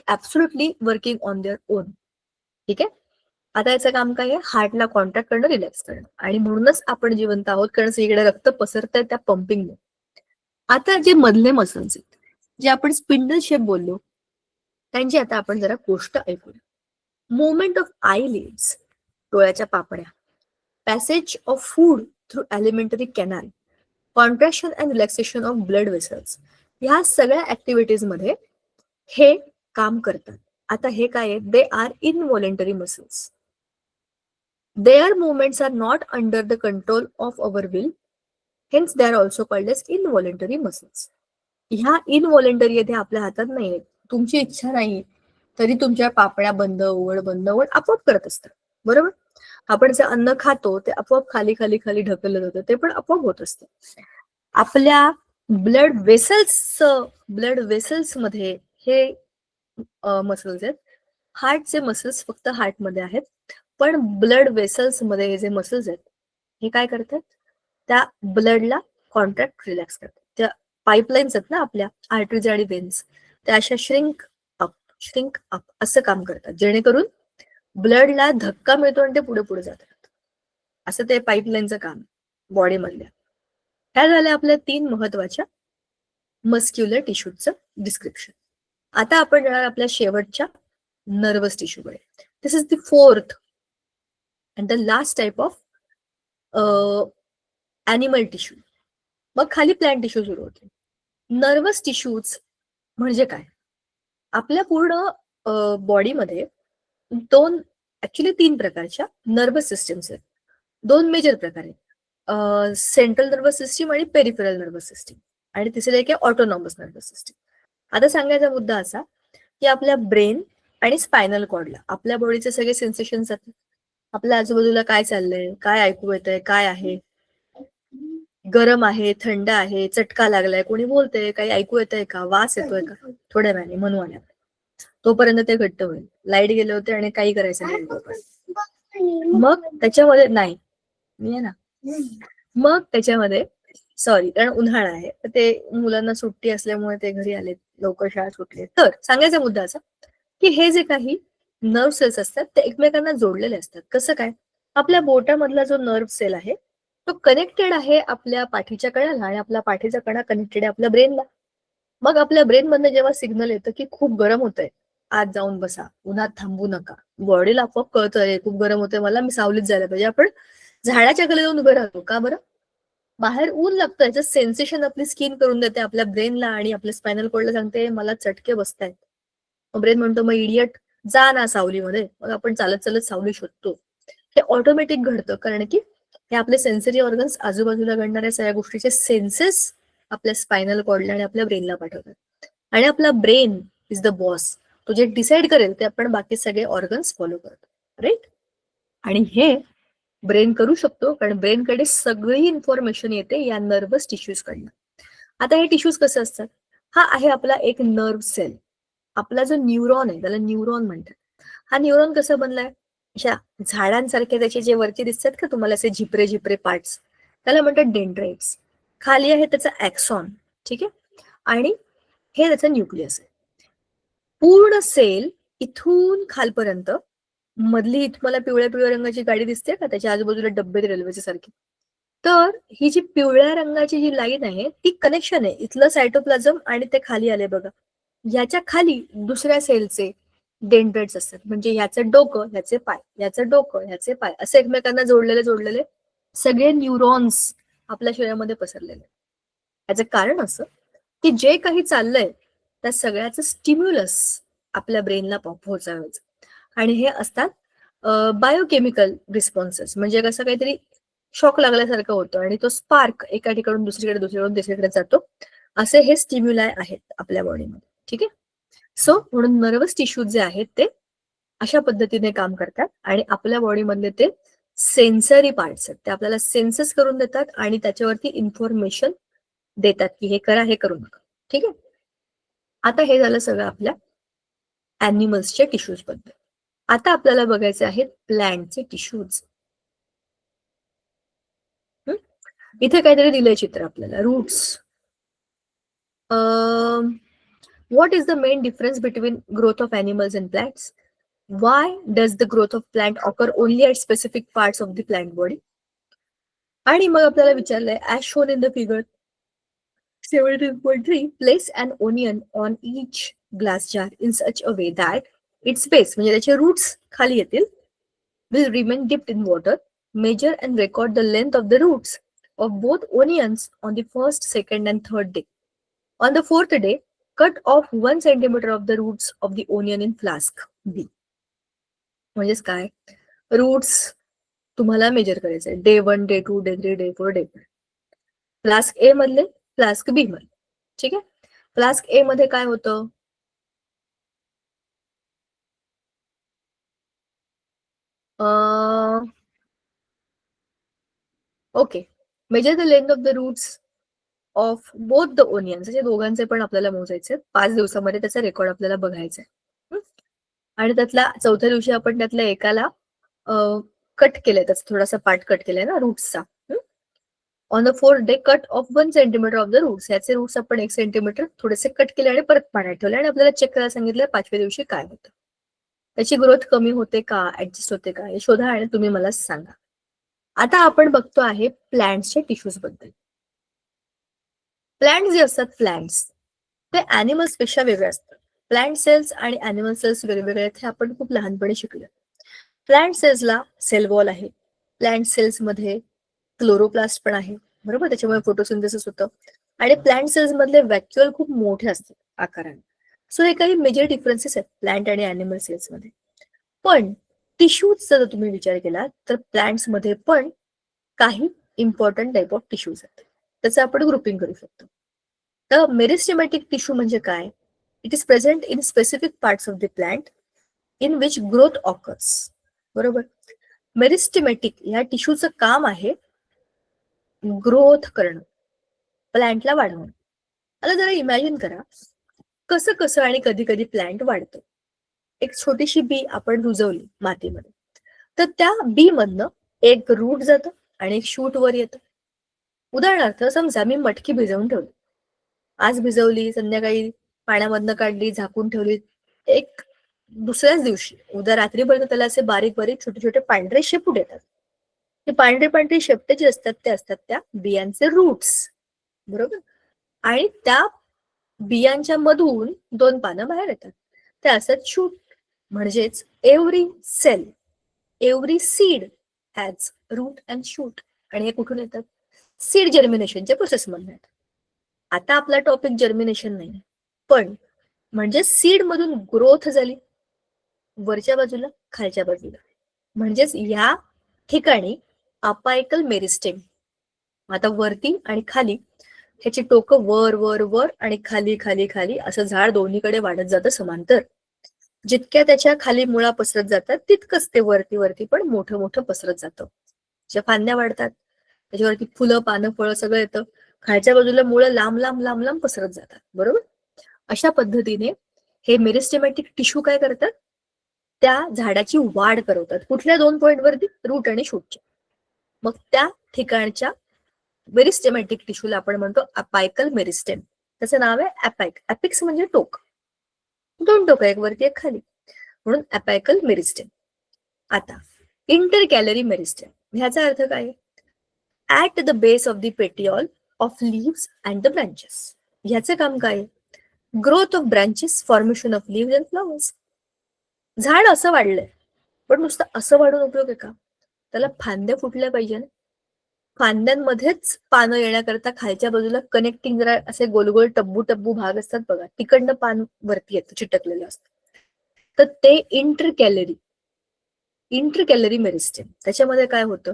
absolutely working on their own. ठीक आहे. आता याचं काम काय आहे? हार्टला कॉन्ट्रॅक्ट करणं, रिलॅक्स करणं. आणि म्हणूनच आपण जिवंत आहोत, कारण सगळीकडे रक्त पसरत आहे त्या पंपिंगने. आता जे मधले मसल्स आहेत, जे आपण स्पिंडल शेप बोललो, त्यांची आता आपण जरा गोष्ट ऐकूया. मुवमेंट ऑफ आयलिड्स, डोळ्याच्या पापड्या, passage of food through alimentary canal, contraction and relaxation of blood vessels, ह्या सगळ्या ऍक्टिव्हिटीज मध्ये हे काम करतात. आता हे काय आहे? They are involuntary muscles. Their movements are not under the control of our will, hence they are also called as involuntary muscles. ह्या इनव्हॉलेंटरी येथे आपल्या हातात नाहीये. तुमची इच्छा नाही तरी तुमच्या पापड्या बंद उघड बंद उघड आपोआप करत असतात. बरोबर. आपण जे अन्न खातो ते आपोआप खाली खाली खाली ढकललं जातं, ते पण आपोआप होत असतं. आपल्या ब्लड वेसल्स मध्ये हे मसल्स आहेत. हार्टचे मसल्स फक्त हार्टमध्ये आहेत, पण ब्लड वेसल्स मध्ये हे जे मसल्स आहेत हे काय करतात? त्या ब्लडला कॉन्ट्रॅक्ट, रिलॅक्स करतात. त्या पाईपलाईन्स आहेत ना आपल्या आर्टरीज आणि वेन्स, त्या अशा श्रिंक अप असं काम करतात, जेणेकरून ब्लडला धक्का मिळतो आणि ते पुढे पुढे जातात. असं ते पाईपलाईनचं काम बॉडी मधल्या. ह्या झाल्या आपल्या 3 महत्वाच्या मस्क्युलर टिश्यूचं डिस्क्रिप्शन. आता आपण जाणार आपल्या शेवटच्या नर्वस टिश्यूकडे. This is the 4th and the last type of animal tissue. मग खाली प्लांट टिश्यू सुरू होते. नर्वस टिश्यूज म्हणजे काय? आपल्या पूर्ण बॉडीमध्ये 3 प्रकारच्या नर्वस सिस्टीम्स आहेत. 2 मेजर प्रकार आहेत, सेंट्रल नर्वस सिस्टीम आणि पेरिफेरल नर्वस सिस्टीम, आणि तिसरे एक आहे ऑटोनॉमस नर्वस सिस्टीम. आता सांगायचा मुद्दा असा की आपल्या ब्रेन आणि स्पायनल कॉर्डला आपल्या बॉडीचे सगळे सेन्सेशन जातात. आपल्या आजूबाजूला काय चाललंय, काय ऐकू येतंय, काय आहे, गरम आहे, थंड आहे, चटका लागलाय, कोणी बोलतंय, काही ऐकू येतंय का, वास येतोय का, थोड्या वेळाने म्हणू आल्या तोपर्यंत ते घट्ट होईल. लाईट गेले होते आणि काही करायचं नाही. मग त्याच्यामध्ये नाही, मी आहे ना, मग त्याच्यामध्ये सॉरी, कारण उन्हाळा आहे तर ते मुलांना सुट्टी असल्यामुळे ते घरी आले, लवकर शाळा सुटली. तर सांगायचा मुद्दा असा की हे जे काही नर्व सेल्स असतात ते एकमेकांना जोडलेले असतात. कसं काय? आपल्या बोटामधला जो नर्व सेल आहे तो कनेक्टेड आहे आपल्या पाठीच्या कणाला, आणि आपला पाठीचा कणा कनेक्टेड आहे आपल्या ब्रेनला. मग आपल्या ब्रेन मधनं जेव्हा सिग्नल येतं की खूप गरम होतंय, आज जाऊन बसा, उन्हात थांबू नका, बॉडीला आपोआप कळतंय खूप गरम होतंय, मला मी सावलीत जायला पाहिजे, आपण झाडाच्या खाली जाऊन उभे राहतो. का बरं? बाहेर ऊन लागतं, याचं सेन्सेशन आपली स्किन करून देते आपल्या ब्रेनला, आणि आपल्या स्पायनल कॉर्डला सांगते मला चटके बसतायत. ब्रेन म्हणतो मग इडियट जा ना सावलीमध्ये. मग आपण चालत चालत सावली शोधतो. हे ऑटोमॅटिक घडतं, कारण की हे आपले सेन्सरी ऑर्गन्स आजूबाजूला घडणाऱ्या सगळ्या गोष्टीचे सेन्सेस आपल्या स्पायनल कॉर्डला आणि आपल्या ब्रेनला पाठवतात. आणि आपला ब्रेन इज द बॉस. तो जे डिसाईड करेल ते आपण बाकी सगळे ऑर्गन्स फॉलो करतो. राईट. आणि हे ब्रेन करू शकतो, कारण ब्रेनकडे सगळी इन्फॉर्मेशन येते या नर्वस टिश्यूज कडनं. आता हे टिश्यूज कसे असतात? हा आहे आपला एक नर्व सेल. आपला जो न्यूरॉन आहे त्याला न्यूरॉन म्हणतात. हा न्यूरॉन कसा बनलाय? अशा झाडांसारखे त्याचे जे वरती दिसतात का तुम्हाला असे झिपरे झिपरे पार्ट्स, त्याला म्हणतात डेंड्राइट्स. खाली आहे त्याचा ऍक्सॉन. ठीक आहे. आणि हे त्याचं न्यूक्लियस आहे. पूर्ण सेल इथून खालपर्यंत, मधली तुम्हाला पिवळ्या पिवळ्या रंगाची गाडी दिसते का, त्याच्या आजूबाजूला डब्बे रेल्वेचे सारखे, तर ही जी पिवळ्या रंगाची जी लाईन आहे ती कनेक्शन आहे इथलं सायटोप्लाझम, आणि ते खाली आले बघा, याच्या खाली दुसऱ्या सेलचे डेंड्राइट्स असतात. म्हणजे ह्याचं डोकं ह्याचे पाय, ह्याचं डोकं ह्याचे पाय, असे एकमेकांना जोडलेले जोडलेले सगळे न्यूरॉन्स आपल्या शरीरामध्ये पसरलेले. याचं कारण असं की जे काही चाललंय त्या सगळ्याचं स्टिम्युलस आपल्या ब्रेनला पोहोचावायचं. आणि हे असतात बायोकेमिकल रिस्पॉन्सेस. म्हणजे कसं काहीतरी शॉक लागल्यासारखं होतं आणि तो स्पार्क एका ठिकाणून दुसरीकडे दुसरीकडून तिसरीकडे जातो. असे हे स्टिम्युलाय आहेत आपल्या बॉडीमध्ये. ठीक आहे. सो म्हणून नर्वस टिश्यूज जे आहेत ते अशा पद्धतीने काम करतात, आणि आपल्या बॉडीमधले ते सेन्सरी पार्ट्स आहेत, ते आपल्याला सेन्सेस करून देतात आणि त्याच्यावरती इन्फॉर्मेशन देतात की हे करा, हे करू नका. ठीक आहे. आता हे झालं सगळं आपल्या ॲनिमल्सच्या टिश्यूज बद्दल. आता आपल्याला बघायचे आहेत प्लांटचे टिश्यूज. इथे काहीतरी दिलंय चित्र आपल्याला, roots. What is the main difference between growth of animals and plants? Why does the growth of plant occur only at specific parts of the plant body? आणि मग आपल्याला विचारलंय, as shown in the figure 17.3, place an onion on each glass jar in such a way that its base, म्हणजे त्याचे roots खाली येतील, will remain dipped in water. Measure and record the length of the roots of both onions on the first, second and third day. On the fourth day, cut off 1 centimeter of the roots of the onion in flask B. म्हणजेच काय, roots तुम्हाला measure करायचे day 1, day 2, day 3, day 4, day 5. Flask A मधले, flask बी मधले. ठीक आहे. Flask ए मध्ये काय होतं, okay, measure the length of the roots of both the onions. असे दोघांचे पण आपल्याला मोजायचे. 5 दिवसामध्ये त्याचा रेकॉर्ड आपल्याला बघायचा आहे. आणि त्यातला चौथ्या दिवशी आपण त्यातल्या एकाला कट केलंय, त्याचा थोडासा पार्ट कट केलाय ना रूट्सचा. On the 4th day cut off 1 centimetre of the roots. याचे रूट्स आपण 1 सेंटीमीटर थोडेसे कट केले आणि परत पाण्यात ठेवले आणि आपल्याला चेक करायला सांगितलं 5व्या दिवशी काय होतं, त्याची ग्रोथ कमी होते का, ऍडजस्ट होते का, हे शोधा आणि तुम्ही मला सांगा. आता आपण बघतो आहे प्लांट्सच्या टिश्यूज बद्दल. प्लांट जे असतात, प्लांट्स ते ॲनिमल्स पेक्षा वेगळे असतात. प्लांट सेल्स आणि ॲनिमल सेल्स वेगवेगळे आहेत, हे आपण खूप लहानपणी शिकलो. प्लांट सेल्सला सेल वॉल आहे. प्लांट सेल्स मध्ये क्लोरोप्लास्ट पण आहे, बरोबर, त्याच्यामुळे फोटोसिंथेसिस होतं. आणि प्लांट सेल्स मधले व्हॅक्युअल खूप मोठे असतात आकाराने. सो हे काही मेजर डिफरन्सेस आहेत प्लांट आणि ॲनिमल सेल्स मध्ये. पण टिश्यूजचा जर तुम्ही विचार केला तर प्लांट्स मध्ये पण काही इम्पॉर्टंट टाईप ऑफ टिश्यूज आहेत, त्याचं आपण ग्रुपिंग करू शकतो. तर मेरिस्टेमॅटिक टिश्यू म्हणजे काय, it is present in specific parts of the plant in which growth occurs. बरोबर, मेरिस्टेमॅटिक या टिश्यूचं काम आहे ग्रोथ करणं, प्लांटला वाढवणं. आता जरा इमॅजिन करा कसं कसं आणि कधी कधी प्लांट वाढतं. एक छोटीशी बी आपण रुजवली मातीमध्ये, तर त्या बी मधनं एक रूट जातं आणि एक शूट वर येतं. उदाहरणार्थ समजा मी मटकी भिजवून ठेवली, आज भिजवली, संध्याकाळी पाण्यामधनं काढली, झाकून ठेवली, एक दुसऱ्याच दिवशी उद्या रात्रीपर्यंत त्याला असे बारीक बारीक छोटे छोटे पांढरे शेपूट येतात. ते पांढरे पांढरे शेपटे जे असतात ते असतात त्या बियांचे रूट्स. बरोबर, आणि त्या बियांच्या मधून 2 पानं बाहेर येतात, ते असतात शूट. म्हणजेच every cell, every seed has root and shoot. आणि हे कुठून येतात, सीड जर्मिनेशनच्या प्रोसेस मधून येतात. आता आपला टॉपिक जर्मिनेशन नाही, पण म्हणजे सीड मधून ग्रोथ झाली वरच्या बाजूला खालच्या बाजूला. म्हणजेच या ठिकाणी अपायकल मेरिस्टेम. आता वरती आणि खाली ह्याची टोकं वर वर वर आणि खाली खाली खाली असं झाड दोन्हीकडे वाढत जातं समांतर. जितक्या त्याच्या खाली मुळा पसरत जातात तितकंच ते वरती वरती पण मोठं मोठं पसरत जातं. ज्या फांद्या वाढतात त्याच्यावरती फुलं पानं फळं सगळं येतं, खालच्या बाजूला मुळं लांब लांब लांब लांब पसरत जातात. बरोबर, अशा पद्धतीने हे मेरिस्टेमॅटिक टिश्यू काय करतात, त्या झाडाची वाढ करवतात. कुठल्या 2 पॉइंट वरती, रूट आणि शूटच्या. मग त्या ठिकाणच्या मेरिस्टेमॅटिक टिश्यूला आपण म्हणतो अपायकल मेरिस्टेम. त्याचं नाव आहे अॅपॅक. अॅपिक्स म्हणजे टोक, 2 टोक, एक वरती एक खाली, म्हणून अपायकल मेरिस्टेम. आता इंटरकॅलरी मेरिस्टेम, ह्याचा अर्थ काय, at the base of the petiole of leaves and the branches. ह्याचं काम काय, growth of branches, formation of leaves and flowers. झाड असं वाढलंय, पण नुसतं असं वाढून उपयोग आहे का, त्याला फांद्या फुटल्या पाहिजे ना. फांद्यांमध्येच पानं येण्याकरता खालच्या बाजूला कनेक्टिंग जरा असे गोल गोल टब्बू टब्बू भाग असतात बघा, तिकडनं पान वरती येतं, चिटकलेलं असतं. तर ते इंटरकॅलरी मेरिस्टेम. त्याच्यामध्ये काय होतं,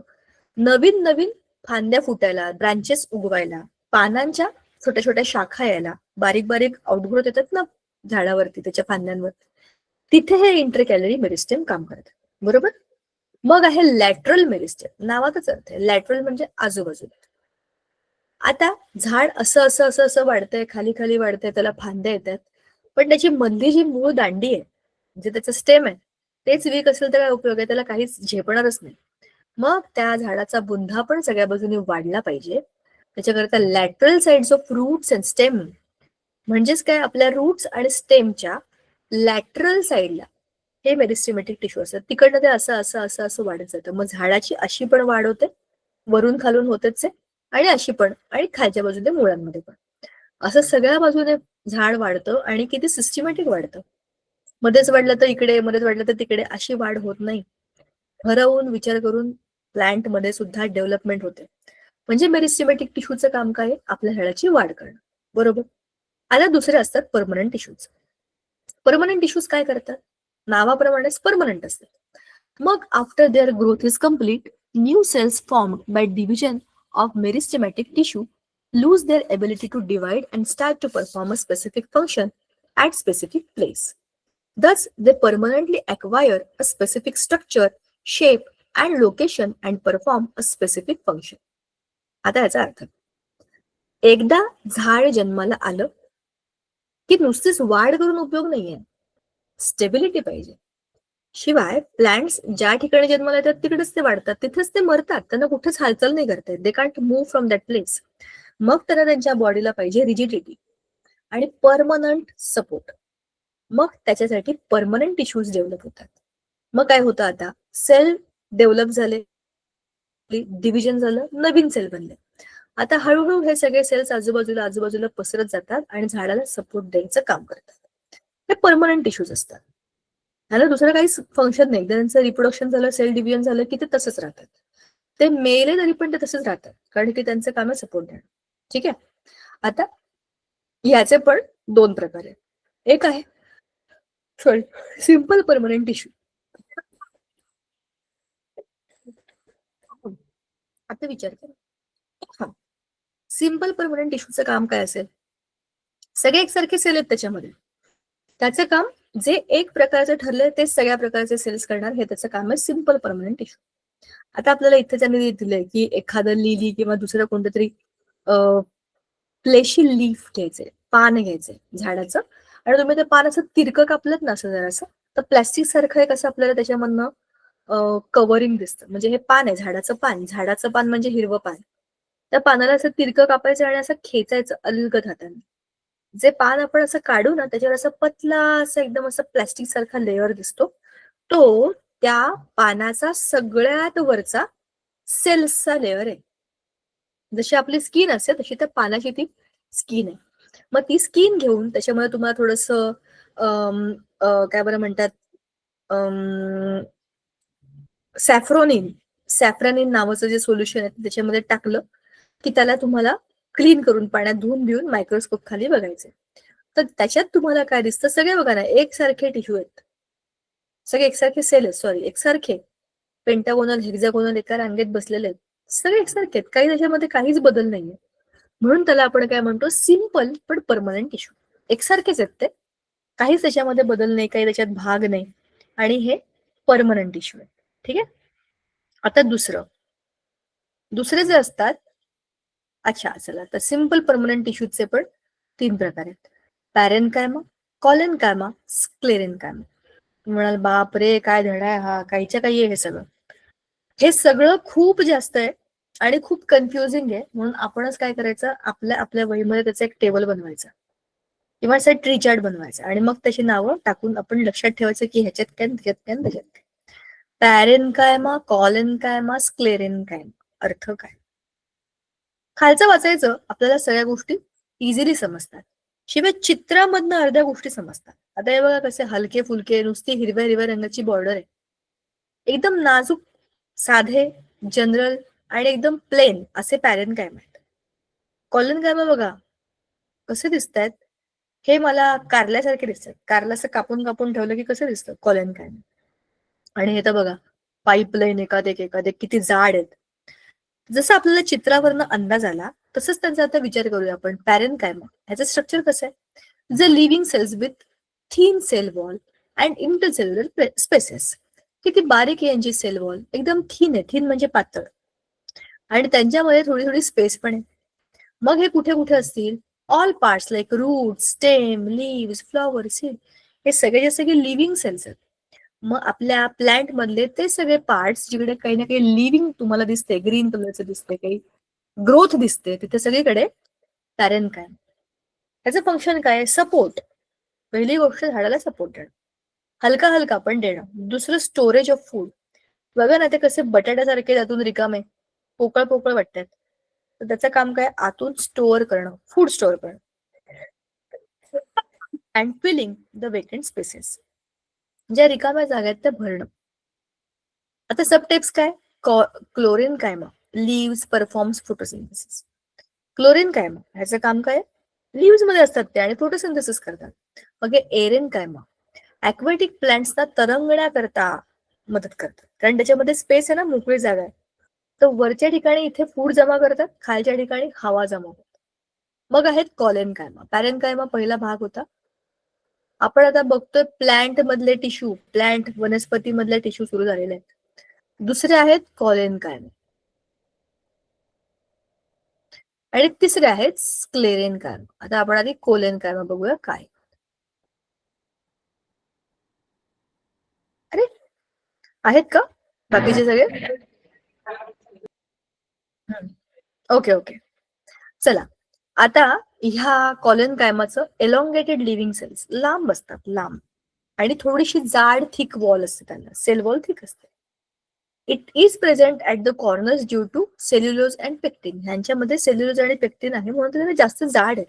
नवीन नवीन फांद्या फुटायला, ब्रांचेस उगवायला, पानांच्या छोट्या छोट्या शाखा यायला, बारीक बारीक आउटग्रोथ येतात ना झाडावरती त्याच्या फांद्यांवर, तिथे हे इंटरकॅलरी मेरिस्टेम काम करतात. बरोबर, मग आहे लॅटरल मेरिस्टेम. नावातच अर्थ आहे, लॅटरल म्हणजे आजूबाजूला. आता झाड असं असं असं असं वाढतंय, खाली खाली वाढतंय, त्याला फांद्या येतात, पण त्याची मधली जी मूळ दांडी आहे, म्हणजे त्याचं स्टेम आहे, तेच वीक असेल तर काय उपयोग आहे, त्याला काहीच झेपणारच नाही. मग त्या झाडाचा बुंधा पण सगळ्या बाजूने वाढला पाहिजे. त्याच्याकरता lateral sides of roots and stem, म्हणजेच काय, आपल्या रूट्स आणि स्टेमच्या लॅटरल साइडला हे मेरिस्टेमॅटिक टिश्यू असतात. तिकडनं ते असं असं असं असं वाढत जातं. मग झाडाची अशी पण वाढ होते, वरून खालून होतेच आहे, आणि अशी पण, आणि खालच्या बाजूने मुळांमध्ये पण. असं सगळ्या बाजूने झाड वाढतं आणि किती सिस्टमॅटिक वाढतं. मध्येच वाढलं तर इकडे, मध्येच वाढलं तर तिकडे, अशी वाढ होत नाही. ठरवून विचार करून प्लांट मध्ये सुद्धा डेव्हलपमेंट होते. म्हणजे मेरिस्टेमॅटिक टिश्यूचं काम काय आहे? आपल्या झाडाची वाढ करणं. बरोबर. आता दुसरे असतात परमनंट टिश्यूज. परमनंट टिश्यूज काय करतात? नावाप्रमाणेच परमनंट असतात. मग after their growth is complete, new cells formed by division of meristematic tissue lose their ability to divide and start to perform a specific function at specific place. Thus, they permanently acquire a specific structure, shape, and location and perform a specific function. आता याचा अर्थ, एकदा झाड जन्माला आलं की नुसतीच वाढ करून उपयोग नाहीये, स्टेबिलिटी पाहिजे. शिवाय प्लांट्स ज्या ठिकाणी जन्माला येतात तिकडेच ते वाढतात, तिथेच ते मरतात. त्यांना कुठेच हालचाल नाही करता येत. They can't move from that place. मग त्यांना त्यांच्या बॉडीला पाहिजे रिजिडिटी आणि परमनंट सपोर्ट. मग त्याच्यासाठी परमनंट टिश्यूज डेव्हलप होतात. मग काय होतं, आता सेल डेव्हलप झाले, डिव्हिजन झालं, नवीन सेल बनले. आता हळूहळू हे सगळे सेल्स आजूबाजूला आजूबाजूला पसरत जातात आणि झाडाला सपोर्ट द्यायचं काम करतात. हे परमनंट टिश्यूज असतात. ह्याला दुसरं काहीच फंक्शन नाही. त्यांचं रिप्रोडक्शन झालं, सेल डिव्हिजन झालं की ते तसंच राहतात. ते मेले तरी पण ते तसंच राहतात, कारण की त्यांचं काम आहे सपोर्ट देणं. ठीक आहे. आता ह्याचे पण दोन प्रकार आहेत. एक आहे सिंपल परमनंट टिश्यू. आता विचार करा, हा सिंपल परमनंट टिश्यूचं काम काय असेल? सगळे एकसारखे सेल आहेत त्याच्यामध्ये. त्याचं काम जे एक प्रकारचं ठरलंय तेच सगळ्या प्रकारचे सेल्स करणार, हे त्याचं काम आहे सिंपल परमनंट टिश्यू. आता आपल्याला इथे त्यांनी दिलंय की एखादं लिली किंवा दुसरं कोणतं तरी फ्लेशी लीफ घ्यायचंय, पान घ्यायचंय झाडाचं, आणि तुम्ही ते पान असं तिरकं कापलं ना, असं जरासं, तर प्लॅस्टिक सारखं एक असं आपल्याला त्याच्यामधनं कव्हरिंग दिसतं. म्हणजे हे पान आहे, झाडाचं पान. झाडाचं पान म्हणजे हिरवं पान. त्या पानाला असं तिरकं कापायचं आणि असं खेचायचं अलगद हाताने. जे पान आपण असं काढू ना, त्याच्यावर असं पतला असं एकदम असं प्लॅस्टिक सारखा लेअर दिसतो. तो त्या पानाचा सगळ्यात वरचा सेल्सचा लेअर आहे. जशी आपली स्किन असते तशी त्या पानाची ती स्किन आहे. मग ती स्किन घेऊन त्याच्यामध्ये तुम्हाला थोडस काय बरं म्हणतात, सॅफ्रॉनिन नावाचं जे सोल्युशन आहे त्याच्यामध्ये टाकलं की त्याला तुम्हाला क्लीन करून पाण्यात धुवून घेऊन मायक्रोस्कोप खाली बघायचे. तर त्याच्यात तुम्हाला काय दिसतं? सगळे बघा ना, एकसारखे टिश्यू आहेत, सगळे एकसारखे सेल आहेत, सॉरी एकसारखे पेंटागोनल हेक्झागोनल एका रांगेत बसलेले आहेत, सगळे एकसारखे आहेत, काही त्याच्यामध्ये काहीच बदल नाहीये. म्हणून त्याला आपण काय म्हणतो? सिंपल पण परमनंट टिश्यू. एकसारखेच आहेत ते, काहीच त्याच्यामध्ये बदल नाही, काही त्याच्यात भाग नाही, आणि हे परमनंट टिश्यू आहे. ठीक आहे. आता दुसरे जे असतात, अच्छा चला, तर सिंपल परमनंट टिश्यूचे पण तीन प्रकार आहेत: पॅरेनकायमा, कॉलेनकायमा, स्क्लेरेनकायमा. म्हणाल बाप रे काय धडा आहे हा, काहीच्या काही आहे हे सगळं. हे सगळं खूप जास्त आहे आणि खूप कन्फ्युजिंग आहे. म्हणून आपणच काय करायचं, आपल्या आपल्या वहीमध्ये त्याचं एक टेबल बनवायचं किंवा असं ट्री चार्ट बनवायचं, आणि मग त्याची नावं टाकून आपण लक्षात ठेवायचं की ह्याच्यात काय, त्याच्यात काय, त्याच्यात काय. पॅरेनकायमा, कॉलेनकायमा, स्क्लेरेनकायमा. अर्थ काय? खालचं वाचायचं, आपल्याला सगळ्या गोष्टी इझिली समजतात. शिवाय चित्रामधनं अर्ध्या गोष्टी समजतात. आता हे बघा कसे हलके फुलके, नुसती हिरव्या हिरव्या रंगाची बॉर्डर आहे, एकदम नाजूक, साधे, जनरल आणि एकदम प्लेन असे पॅरेनकायमा आहेत. कॉलेनकायमा बघा कसे दिसत आहेत, हे मला कारल्यासारखे दिसतात. कारला असं कापून कापून ठेवलं की कसं दिसतं कॉलेनकायमा. आणि हे तर बघा पाईपलाईन, एखादे किती जाड आहेत. जसं आपल्याला चित्रावरनं अंदाज आला तसंच त्यांचा आता विचार करूया आपण. पॅरेनकायमा ह्याचं स्ट्रक्चर कसं आहे? The living cells with thin cell wall and intercellular spaces. किती बारीक आहे यांची सेल वॉल, एकदम थीन आहे. थीन म्हणजे पातळ, आणि त्यांच्यामध्ये थोडी थोडी स्पेस पण आहे. मग हे कुठे कुठे असतील? All parts like root, stem, leaves, flower, seed, हे सगळे जे लिव्हिंग सेल्स आहेत. मग आपल्या प्लांट मधले ते सगळे पार्ट्स जिकडे काही ना काही लिव्हिंग तुम्हाला दिसते, ग्रीन कलरचं दिसते, काही ग्रोथ दिसते, तिथे सगळीकडे पॅरेनकाइम. त्याचं फंक्शन काय? सपोर्ट. पहिली गोष्ट झाडाला सपोर्ट देणं, हलका हलका पण देणं. दुसरं स्टोरेज ऑफ फूड. बघा ना ते कसे बटाट्यासारखे त्यातून रिकामे पोकळ पोकळ वाटतात, तर त्याचं काम काय? आतून स्टोअर करणं, फूड स्टोअर करणं. And filling the vacant spaces, ज्या रिकाम्या जागा आहेत त्या भरणं. आता सबटाइप्स काय? क्लोरीन कायमा, लिव्स परफॉर्म्स फोटोसिंथेसिस. क्लोरीन कायमा ह्याचं काम काय? लिव्स मध्ये असतात ते आणि फोटोसिंथेसिस करतात. मग एरेन कायमा ऍक्वेटिक प्लांट्सना तरंगण्याकरता मदत करतात, कारण त्याच्यामध्ये स्पेस आहे ना, मोकळी जागा आहे. तर वरच्या ठिकाणी इथे फूड जमा करतात, खालच्या ठिकाणी हवा जमा होतात. मग आहेत कॉलेन कायमा. पॅरेन कायमा पहिला भाग होता. आपण आता बघतोय प्लांट मधले टिश्यू, प्लांट वनस्पती मधले टिश्यू सुरू झालेले आहेत. दुसरे आहेत कॉलेन कायमा आणि तिसरे आहेत स्क्लेरेन कायमा. आता आपण आधी कोलेन कायमा बघूया काय. अरे आहेत का बाकीचे सगळे? ओके ओके, चला. आता ह्या कॉलन कायमाचं एलॉंगेटेड लिव्हिंग सेल्स लांब असतात, लांब, आणि थोडीशी जाड थिक वॉल असते, त्यांना सेल वॉल थिक असते. It is present at the corners due to cellulose and pectin. ह्यांच्यामध्ये सेल्युलोज आणि पेक्टिन आहे म्हणून ते जास्त जाड आहेत.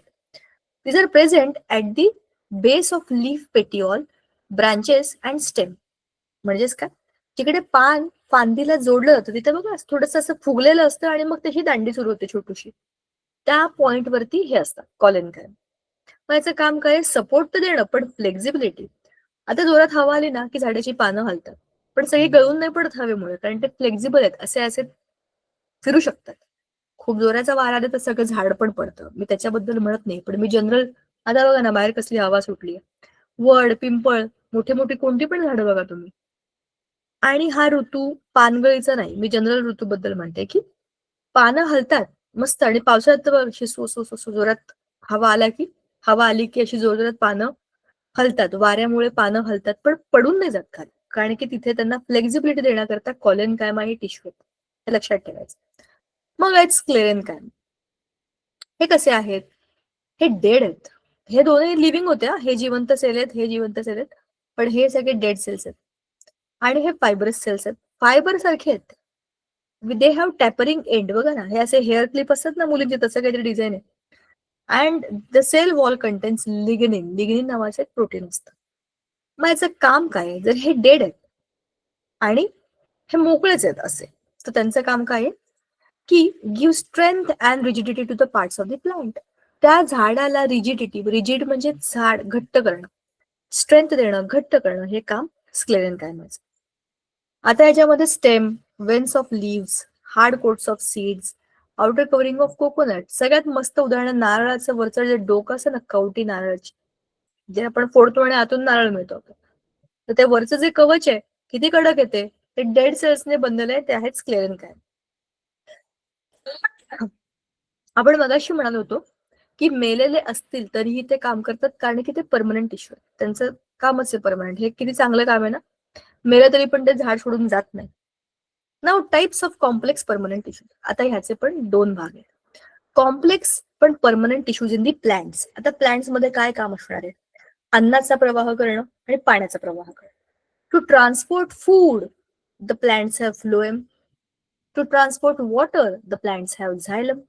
These are present at the base of leaf petiole, branches and stem. म्हणजेच काय? जिकडे पान फांदीला जोडलं जातं तिथे बघा थोडस असं फुगलेलं असतं आणि मग त्याची दांडी सुरू होते छोटीशी. त्या पॉइंट वरती हे असतात कॉलन कायम. मग याचं काम काय? सपोर्ट तर देणं, पण फ्लेक्झिबिलिटी. आता जोरात हवा आली ना की झाडाची पानं हलतात, पण सगळी गळून नाही पडत हवेमुळे, कारण ते फ्लेक्झिबल आहेत, असे असे फिरू शकतात. खूप जोराचा वारा आला तर सगळं झाड पण पडतं, मी त्याच्याबद्दल म्हणत नाही, पण मी जनरल आता बघा ना बाहेर कसली हवा सुटली, वड, पिंपळ, मोठे मोठी कोणती पण झाडं बघा तुम्ही. आणि हा ऋतू पानगळीचा नाही, मी जनरल ऋतूबद्दल म्हणते की पानं हलतात मस्त, आणि पावसाळ्यात तर अशी सो सो सो सो जोरात हवा आली की अशी जोरजोरात पानं हलतात, वाऱ्यामुळे पानं हलतात, पण पडून नाही जात खाली, कारण की तिथे त्यांना फ्लेक्झिबिलिटी देण्याकरता कॉलन कायमा हे टिश्यू आहेत, हे लक्षात ठेवायचं. मग आहेत स्क्लेरेन कायम. हे कसे आहेत? हे डेड आहेत. हे दोन्ही लिव्हिंग होत्या, हे जिवंत सेल आहेत, हे जिवंत सेल आहेत, पण हे सगळे डेड सेल्स आहेत. आणि हे फायबरस सेल्स आहेत, फायबर सारखे आहेत. They have tapering end. बघा ना, हे असे हेअर क्लिप असतात ना मुलींचे, तसं काहीतरी डिझाईन आहे. And the cell wall contains lignin. Lignin नावाचे प्रोटीन असतं. मग याचं काम काय? जर हे डेड आहेत आणि हे मोकळेच आहेत असे, तर त्यांचं काम काय आहे की give strength and rigidity to the parts of the plant. त्या झाडाला रिजिडिटी, रिजिड म्हणजे झाड घट्ट करणं, स्ट्रेंथ देणं, घट्ट करणं, हे काम स्क्लेरेन कायमाचं. आता याच्यामध्ये stem, veins of lives, hard quotes of seeds, outer covering of coconut. सगळ्यात मस्त उदाहरण नारळाचं वरचं जे डोकं असं ना, कवटी नारळाची, जे आपण फोडतो आणि आतून नारळ मिळतो, तर ते वरचं जे कवच आहे किती कडक येते, ते डेड सेल्सने बनलेलं आहे, ते आहेत स्क्लेरन काय. आपण मगाशी म्हणालो होतो की मेलेले असतील तरीही ते काम करतात, कारण की ते परमनंट टिश्यू आहे, त्यांचं कामच आहे परमनंट. हे किती चांगलं काम आहे ना, मेलं तरी पण ते झाड सोडून जात नाही. Now types of complex permanent tissue. आता ह्याचे पण दोन भाग आहेत, कॉम्प्लेक्स पण permanent tissues in the plants. आता प्लांट्स मध्ये काय काम असणार आहे? अन्नाचा प्रवाह करणं आणि पाण्याचा प्रवाह करणं. To transport food the plants have phloem. To transport water the plants have xylem.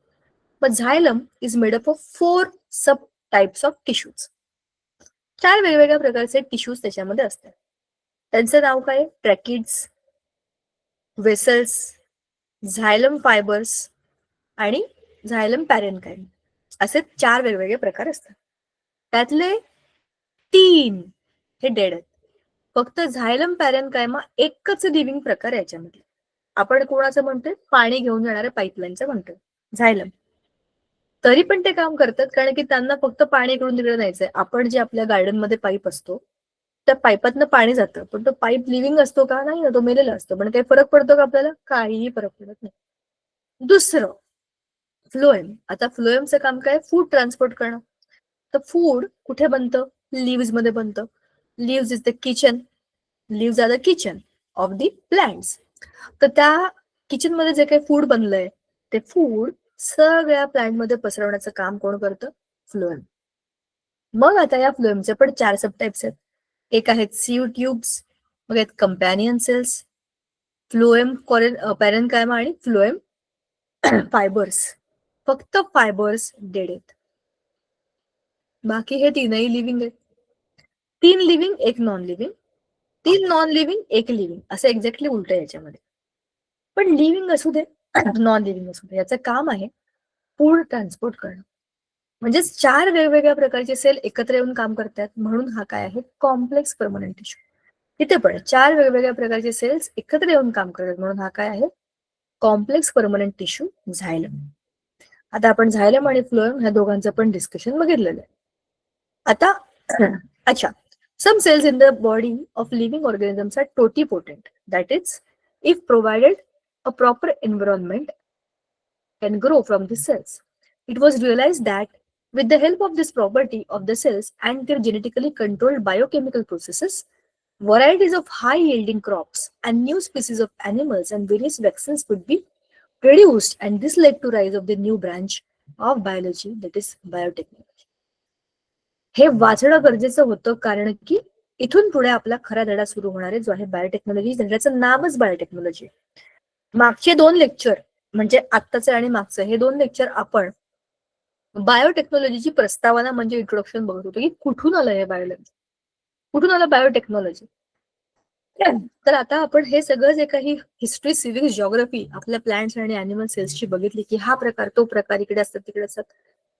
But xylem is made up of 4 sub types of tissues. 4 वेगवेगळ्या प्रकारचे टिश्यूज त्याच्यामध्ये असतात. त्यांचं नाव काय? ट्रॅकिड्स, वेसल्स, झायलम फायबर्स आणि झायलम पॅरेनकाइम, असे 4 वेगवेगळे प्रकार असतात. त्यातले 3 हे डेड आहेत. फक्त झायलम पॅरेनकाइमा एकच लिव्हिंग प्रकार आहे याच्यामध्ये. आपण कोणाचं म्हणतोय? पाणी घेऊन जाणाऱ्या पाईपलाईनचं म्हणतोय झायलम. तरी पण ते काम करतात, कारण की त्यांना फक्त पाणी इकडून तिकडे न्यायचंय. आपण जे आपल्या गार्डन मध्ये पाईप असतो, त्या पाईपातनं पाणी जातं, पण तो पाईप लिव्हिंग असतो का? नाही ना, तो मेलेला असतो. पण काही फरक पडतो का आपल्याला? काहीही फरक पडत नाही. दुसरं, फ्लोएम. आता फ्लोएमचं काम काय? फूड ट्रान्सपोर्ट करणं. तर फूड कुठे बनतं? लिव्ज मध्ये बनतं. Leaves is the kitchen. Leaves are the kitchen of the plants. तर त्या किचन मध्ये जे काही फूड बनलंय ते फूड सगळ्या प्लांट मध्ये पसरवण्याचं काम कोण करतं? फ्लोएम. मग आता या फ्लोएमचे पण 4 सबटाइप्स आहेत. एक आहेत सीव ट्यूब्स, मग आहेत कंपॅनियन सेल्स, फ्लोएम पॅरेन्कायमा आणि फ्लोएम फायबर्स. फक्त फायबर्स डेड आहेत. बाकी हे तीनही लिव्हिंग आहेत. 3 living, 1 non living. 3 non living, 1 living. असं एक्झॅक्टली उलट आहे याच्यामध्ये. पण लिव्हिंग असू दे, नॉन लिव्हिंग असू दे, याचं काम आहे फूड ट्रान्सपोर्ट करणं. म्हणजेच 4 वेगवेगळ्या प्रकारचे सेल एकत्र येऊन काम करतात, म्हणून हा काय आहे? Complex permanent tissue. इथे पण 4 वेगवेगळ्या प्रकारचे सेल्स एकत्र येऊन काम करतात, म्हणून हा काय आहे? Complex permanent tissue झायलम. आता आपण झायलम आणि फ्लोएम ह्या दोघांचं पण डिस्कशन बघितलेलं आहे. आता अच्छा, some cells in the body of living organisms are totipotent. That is, if provided a proper environment, can grow from the cells. It was realized that with the help of this property of the cells and their genetically controlled biochemical processes, varieties of high-yielding crops and new species of animals and various vaccines could be produced, and this led to rise of the new branch of biology, that is biotechnology. हे वाचणं गरजेचं होतं, कारण की इथून पुढे आपला खरा धडा सुरू होणार आहे, जो आहे बायोटेक्नॉलॉजी. धड्याचं नावच बायोटेक्नॉलॉजी. मागचे 2 लेक्चर म्हणजे आत्ताचे आणि मागचं हे 2 लेक्चर आपण बायोटेक्नॉलॉजीची प्रस्तावना म्हणजे इंट्रोडक्शन बघत होतो, की कुठून आलं हे बायोलॉजी, कुठून आलं बायोटेक्नॉलॉजी. तर आता आपण हे सगळं जे काही हिस्ट्री, सिव्हिक्स, जिओग्राफी आपल्या प्लांट्स आणि अॅनिमल सेल्सची बघितली, की हा प्रकार तो प्रकार इकडे असतात तिकडे असतात,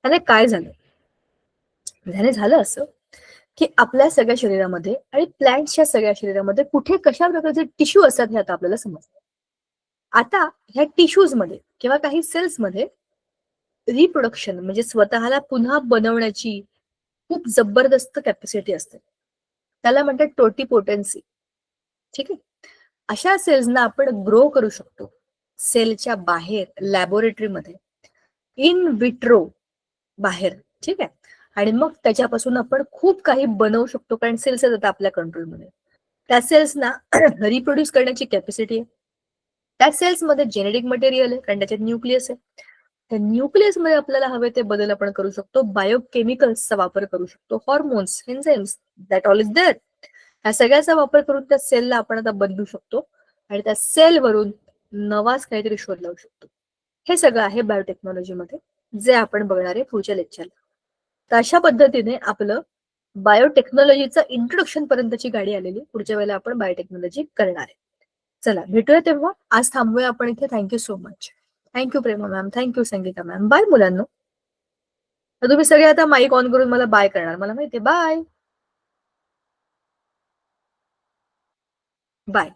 त्याने काय झालं? त्याने झालं असं की आपल्या सगळ्या शरीरामध्ये आणि प्लांट्सच्या सगळ्या शरीरामध्ये कुठे कशा प्रकारचे टिश्यू असतात हे आता आपल्याला समजतं. आता ह्या टिश्यूज मध्ये किंवा काही सेल्स मध्ये रिप्रोडक्शन म्हणजे स्वतःला पुन्हा बनवण्याची खूप जबरदस्त कॅपॅसिटी असते. त्याला म्हणतात टोटिपोटेन्सी. ठीक आहे. अशा सेल्सना आपण ग्रो करू शकतो सेलच्या बाहेर, लॅबोरेटरीमध्ये, इन विट्रो बाहेर. ठीक आहे. आणि मग त्याच्यापासून आपण खूप काही बनवू शकतो, कारण सेल्स आहेत आपल्या कंट्रोलमध्ये. त्या सेल्सना रिप्रोड्यूस करण्याची कॅपॅसिटी आहे. त्या सेल्समध्ये जेनेटिक मटेरियल आहे, कारण त्याच्यात न्यूक्लियस आहे. त्या न्यूक्लियस मध्ये आपल्याला हवे ते बदल आपण करू शकतो. बायोकेमिकल्सचा वापर करू शकतो. Hormones, enzymes, that all is there. ह्या सगळ्याचा वापर करून त्या सेलला आपण आता बदलू शकतो आणि त्या सेलवरून नवाच काहीतरी शोध लावू शकतो. हे सगळं आहे बायोटेक्नॉलॉजीमध्ये, जे आपण बघणार आहे पुढच्या लेक्चरला. तर अशा पद्धतीने आपलं बायोटेक्नॉलॉजीचं इंट्रोडक्शन पर्यंतची गाडी आलेली. पुढच्या वेळेला आपण बायोटेक्नॉलॉजी करणार आहे. चला भेटूया तेव्हा. आज थांबूया आपण इथे. Thank you so much. Thank you Prema ma'am, thank you Sangeeta ma'am. Bye मुलांनो. तुम्ही सगळे आता माईक ऑन करून मला बाय करणार, मला माहितीये. Bye bye.